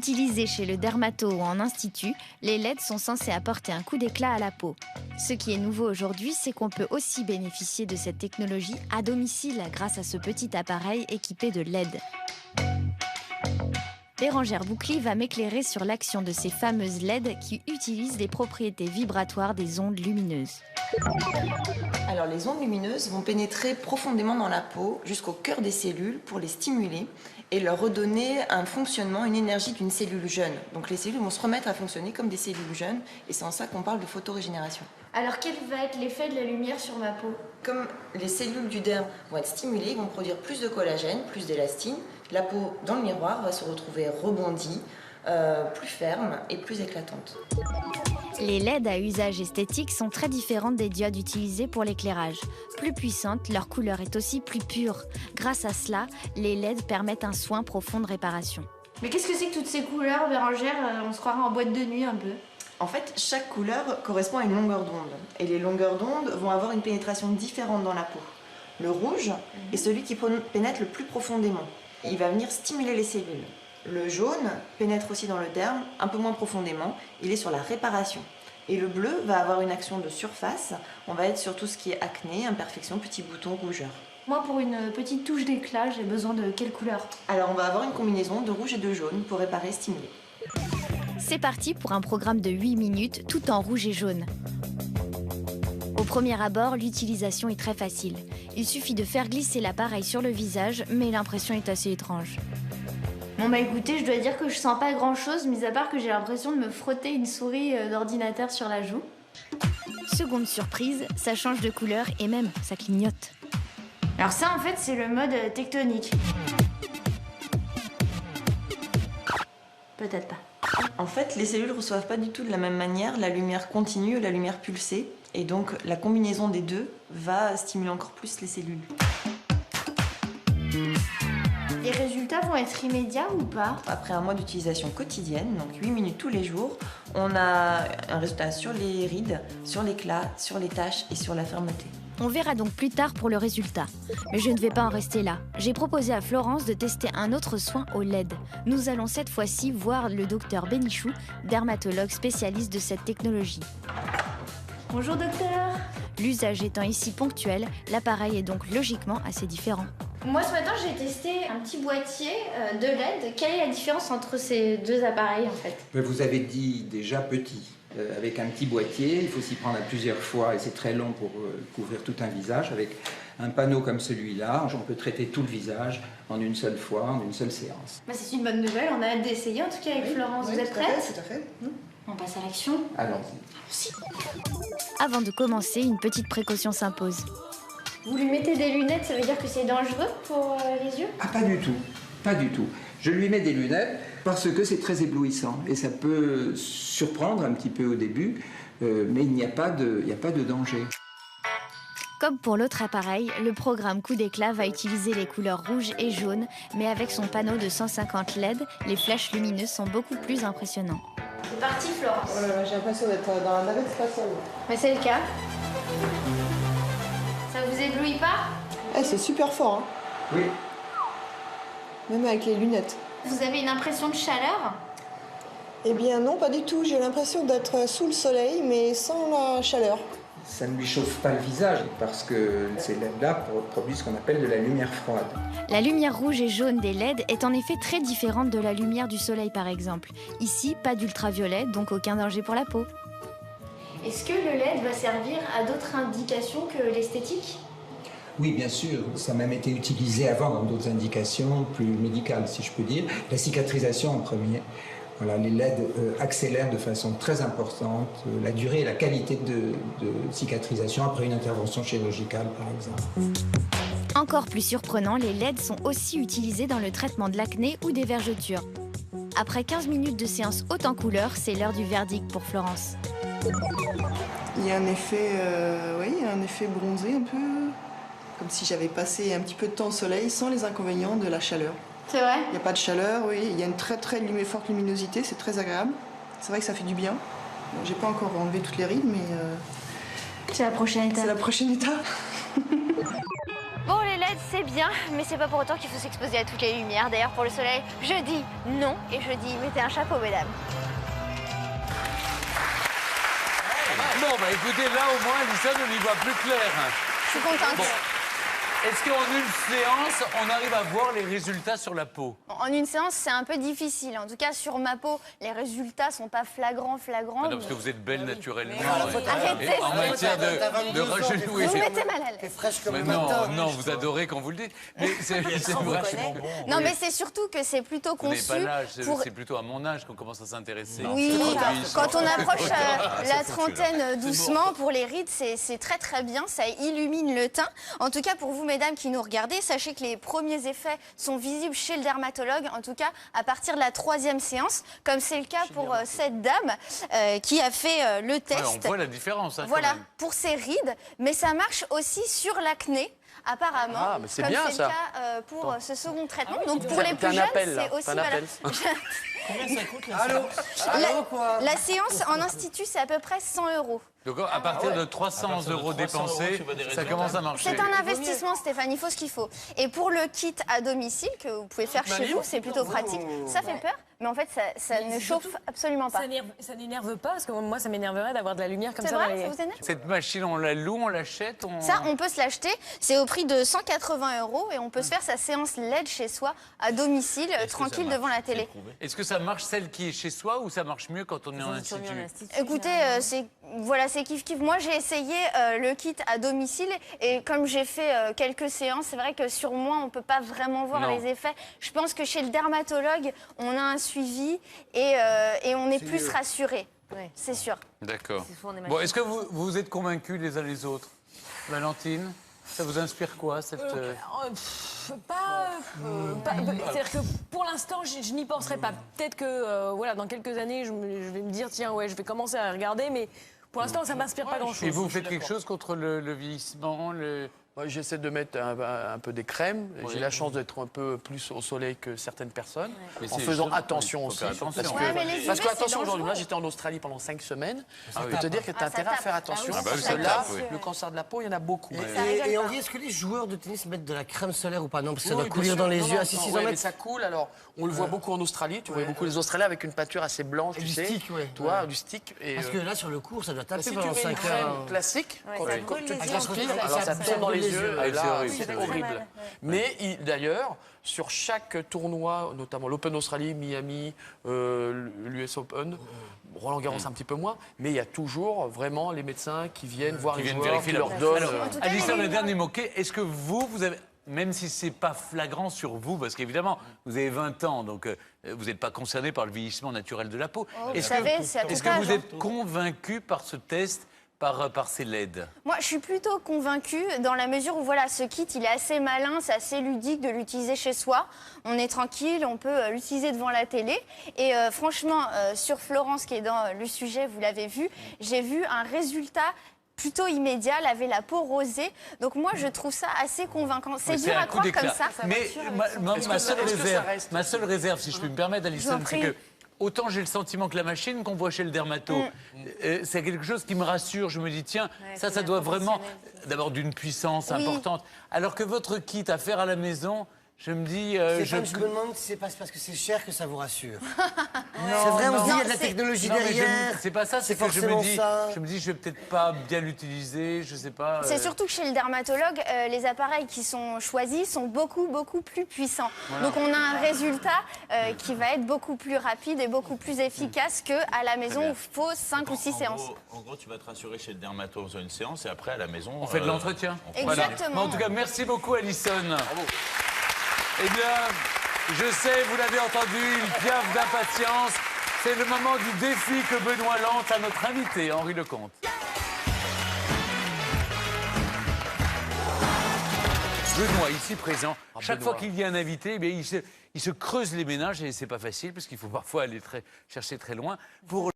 Utilisés chez le dermato ou en institut, les LED sont censés apporter un coup d'éclat à la peau. Ce qui est nouveau aujourd'hui, c'est qu'on peut aussi bénéficier de cette technologie à domicile grâce à ce petit appareil équipé de LED. Bérengère Boucli va m'éclairer sur l'action de ces fameuses LED qui utilisent les propriétés vibratoires des ondes lumineuses. Alors les ondes lumineuses vont pénétrer profondément dans la peau jusqu'au cœur des cellules pour les stimuler et leur redonner un fonctionnement, une énergie d'une cellule jeune. Donc les cellules vont se remettre à fonctionner comme des cellules jeunes et c'est en ça qu'on parle de photorégénération. Alors quel va être l'effet de la lumière sur ma peau? Comme les cellules du derme vont être stimulées, vont produire plus de collagène, plus d'élastine, la peau dans le miroir va se retrouver rebondie, plus ferme et plus éclatante. Les LED à usage esthétique sont très différentes des diodes utilisées pour l'éclairage. Plus puissantes, leur couleur est aussi plus pure. Grâce à cela, les LED permettent un soin profond de réparation. Mais qu'est-ce que c'est que toutes ces couleurs, Bérengère? On se croirait en boîte de nuit un peu. En fait, chaque couleur correspond à une longueur d'onde. Et les longueurs d'onde vont avoir une pénétration différente dans la peau. Le rouge est celui qui pénètre le plus profondément. Il va venir stimuler les cellules. Le jaune pénètre aussi dans le derme, un peu moins profondément. Il est sur la réparation. Et le bleu va avoir une action de surface. On va être sur tout ce qui est acné, imperfection, petits boutons, rougeurs. Moi, pour une petite touche d'éclat, j'ai besoin de quelle couleur? Alors, on va avoir une combinaison de rouge et de jaune pour réparer et stimuler. C'est parti pour un programme de 8 minutes, tout en rouge et jaune. Au premier abord, l'utilisation est très facile. Il suffit de faire glisser l'appareil sur le visage, mais l'impression est assez étrange. Bon bah écoutez, je dois dire que je sens pas grand chose, mis à part que j'ai l'impression de me frotter une souris d'ordinateur sur la joue. Seconde surprise, ça change de couleur et même ça clignote. Alors ça en fait c'est le mode tectonique. Peut-être pas. En fait, les cellules ne reçoivent pas du tout de la même manière la lumière continue et la lumière pulsée. Et donc, la combinaison des deux va stimuler encore plus les cellules. Les résultats vont être immédiats ou pas? Après un mois d'utilisation quotidienne, donc 8 minutes tous les jours, on a un résultat sur les rides, sur l'éclat, sur les taches et sur la fermeté. On verra donc plus tard pour le résultat. Mais je ne vais pas en rester là. J'ai proposé à Florence de tester un autre soin au LED. Nous allons cette fois-ci voir le docteur Bénichou, dermatologue spécialiste de cette technologie. Bonjour docteur. L'usage étant ici ponctuel, l'appareil est donc logiquement assez différent. Moi ce matin j'ai testé un petit boîtier de LED. Quelle est la différence entre ces deux appareils en fait? Mais vous avez dit déjà petit. Avec un petit boîtier, il faut s'y prendre à plusieurs fois et c'est très long pour couvrir tout un visage. Avec un panneau comme celui-là, on peut traiter tout le visage en une seule fois, en une seule séance. Bah, c'est une bonne nouvelle, on a hâte d'essayer en tout cas avec Florence. Vous êtes prête? Tout à fait. On passe à l'action. Allons-y. Avant de commencer, une petite précaution s'impose. Vous lui mettez des lunettes, ça veut dire que c'est dangereux pour les yeux? Ah, pas du tout, pas du tout. Je lui mets des lunettes parce que c'est très éblouissant et ça peut surprendre un petit peu au début, mais il n'y a pas de danger. Comme pour l'autre appareil, le programme Coup d'éclat va utiliser les couleurs rouge et jaune, mais avec son panneau de 150 LED, les flashs lumineuses sont beaucoup plus impressionnants. C'est parti Florence. Oh là là, j'ai l'impression d'être dans la navette spatiale. Mais c'est le cas. Ça vous éblouit pas? C'est super fort, hein. Oui. Même avec les lunettes. Vous avez une impression de chaleur? Eh bien non, pas du tout. J'ai l'impression d'être sous le soleil, mais sans la chaleur. Ça ne lui chauffe pas le visage parce que ces LED-là produisent ce qu'on appelle de la lumière froide. La lumière rouge et jaune des LED est en effet très différente de la lumière du soleil par exemple. Ici, pas d'ultraviolet, donc aucun danger pour la peau. Est-ce que le LED va servir à d'autres indications que l'esthétique? Oui, bien sûr. Ça a même été utilisé avant dans d'autres indications plus médicales, si je peux dire. La cicatrisation en premier. Voilà, les LED accélèrent de façon très importante la durée et la qualité de cicatrisation après une intervention chirurgicale, par exemple. Encore plus surprenant, les LED sont aussi utilisés dans le traitement de l'acné ou des vergetures. Après 15 minutes de séance haute en couleur, c'est l'heure du verdict pour Florence. Il y a un effet, il y a un effet bronzé un peu, comme si j'avais passé un petit peu de temps au soleil sans les inconvénients de la chaleur. C'est vrai? Il n'y a pas de chaleur, oui. Il y a une très forte luminosité, c'est très agréable. C'est vrai que ça fait du bien. Bon, j'ai pas encore enlevé toutes les rides, mais C'est la prochaine étape. c'est la prochaine étape. Bon les LED, LED, c'est bien, mais c'est pas pour autant qu'il faut s'exposer à toutes les lumières. D'ailleurs, pour le soleil, je dis non et je dis mettez un chapeau, mesdames. Bon, bah écoutez, là au moins, Alison, on y voit plus clair. Je suis contente. Bon. Est-ce qu'en une séance, on arrive à voir les résultats sur la peau? En une séance, c'est un peu difficile. En tout cas, sur ma peau, les résultats sont pas flagrants. Non, parce que vous êtes belle naturellement. Arrêtez. Et en matière de rajeunir. Vous me mettez mal à l'aise. Fraîche comme Mais le non, matin. non, vous adorez quand vous le dites. Mais c'est vrai. Non, mais c'est surtout que c'est plutôt Vous n'avez conçu pas l'âge, pour... c'est plutôt à mon âge qu'on commence à s'intéresser. Oui, quand on approche la foutu, trentaine doucement, pour les rides, c'est très très bien, ça illumine le teint. En tout cas, pour vous, mesdames qui nous regardez, sachez que les premiers effets sont visibles chez le dermatologue, en tout cas à partir de la 3e séance, comme c'est le cas pour cette dame qui a fait le test. Ouais, on voit la différence. Hein, Voilà, quand même. pour ses rides, mais ça marche aussi sur l'acné. Apparemment, Ah, mais c'est comme bien, c'est ça. le cas pour ce second traitement. Donc pour les plus jeunes, c'est aussi valable. Allô Allô, quoi La séance en institut, c'est à peu près 100 €. Donc à partir de 300 € dépensés, ça commence à marcher. C'est un investissement, Stéphane, il faut ce qu'il faut. Et pour le kit à domicile, que vous pouvez faire chez vous, c'est plutôt pratique. Ça fait peur, mais en fait, ça ne chauffe absolument pas. Ça n'énerve pas, parce que moi, ça m'énerverait d'avoir de la lumière comme C'est ça. vrai, dans les- ça vous énerve? Cette machine, on la loue, on l'achète Ça, on peut se l'acheter. C'est au prix de 180 € et on peut se faire sa séance LED chez soi, à domicile, tranquille devant la télé. Est-ce que ça marche celle qui est chez soi ou ça marche mieux quand on est en institut? Écoutez, c'est kiff-kiff. Moi, j'ai essayé le kit à domicile et comme j'ai fait quelques séances, c'est vrai que sur moi, on ne peut pas vraiment voir Non. les effets. Je pense que chez le dermatologue, on a un suivi et on est plus rassuré. Ouais. C'est sûr. D'accord. C'est souvent des Bon, est-ce que vous êtes convaincus les uns les autres? Valentine, ça vous inspire quoi cette... C'est-à-dire que pour l'instant, je n'y penserai pas. Peut-être que voilà, dans quelques années, je vais me dire, tiens, ouais, je vais commencer à regarder, mais pour l'instant, ça ne m'inspire pas grand-chose. Et vous faites quelque chose contre le vieillissement Moi, j'essaie de mettre un peu des crèmes. J'ai la chance d'être un peu plus au soleil que certaines personnes, Mais en c'est faisant justement, attention il faut aussi. faire attention. Parce Ouais, mais les parce UV, que, c'est attention, aujourd'hui, dangereux. moi, j'étais en Australie pendant 5 semaines. Je peux te dire que tu as Ah, ça intérêt à tape. faire attention. Ah oui, parce ça que tape, là, oui. le cancer de la peau, il y en a beaucoup. Et Henri, est-ce que les joueurs de tennis mettent de la crème solaire ou pas? Non, parce que ça Oui, doit bien coulir sûr. dans les Non, yeux. non, Ah, si, non, si, ils ouais, en mais mettent. ça coule. Alors, on le voit beaucoup en Australie. Tu vois beaucoup les Australiens avec une pâture assez blanche, Et tu du sais. stick, ouais. Tu vois, Ouais. du stick. Et, Parce que là, sur le cours, ça doit taper si tu pendant mets une 5 crème heures. classique, quand ça tu brûle les te yeux, transpires, en plus. alors ça Ça tombe dans brûle les les yeux. yeux. Ah, Et c'est là, horrible, c'est c'est horrible. mal. Mais d'ailleurs, sur chaque tournoi, notamment l'Open Australie, Miami, l'US Open, Roland Garros un petit peu moins, mais il y a toujours vraiment les médecins qui viennent voir Qui les viennent joueurs, vérifier qui la leur peau. donnent. Alors, En tout cas, Alison, il y a le une- dernier mot-clé, est-ce que vous avez, même si c'est pas flagrant sur vous, parce qu'évidemment, vous avez 20 ans, donc vous n'êtes pas concerné par le vieillissement naturel de la peau. vous Est-ce savez, c'est à tout est-ce que âge, vous hein. êtes convaincu par ce test, par ces LED? Moi, je suis plutôt convaincue dans la mesure où voilà, ce kit, il est assez malin, c'est assez ludique de l'utiliser chez soi. On est tranquille, on peut l'utiliser devant la télé. Et franchement, sur Florence, qui est dans le sujet, vous l'avez vu, j'ai vu un résultat plutôt immédiat. Elle avait la peau rosée. Donc moi, je trouve ça assez convaincant. C'est dur un à coup croire comme d'éclat. ça. Mais ma seule est-ce que ça réserve, reste ma seule réserve, si je puis me permettre, Je vous Alison, en c'est prie. que autant j'ai le sentiment que la machine qu'on voit chez le dermato, c'est quelque chose qui me rassure. Je me dis, tiens, ça doit vraiment, d'abord d'une puissance Oui. importante. Alors que votre kit à faire à la maison, je me dis... Je me demande si c'est pas parce que c'est cher que ça vous rassure. C'est vrai, on se dit, il y a de la c'est- technologie Non, mais derrière. c'est pas ça, c'est C'est que je me forcément dis, ça. je vais peut-être pas bien l'utiliser, je sais pas. C'est surtout que chez le dermatologue, les appareils qui sont choisis sont beaucoup, beaucoup plus puissants. Donc on a un résultat qui va être beaucoup plus rapide et beaucoup plus efficace qu'à la maison où il faut 5 ou 6 séances. En gros, tu vas te rassurer chez le dermato sur une séance et après à la maison. On fait de l'entretien. Exactement. Mais en tout cas, merci beaucoup, Alison. Eh bien, je sais, vous l'avez entendu, une piaffe d'impatience. C'est le moment du défi que Benoît lance à notre invité, Henri Lecomte. Benoît, ici présent, chaque fois qu'il y a un invité, eh bien, il se creuse les méninges et c'est pas facile parce qu'il faut parfois aller chercher très loin pour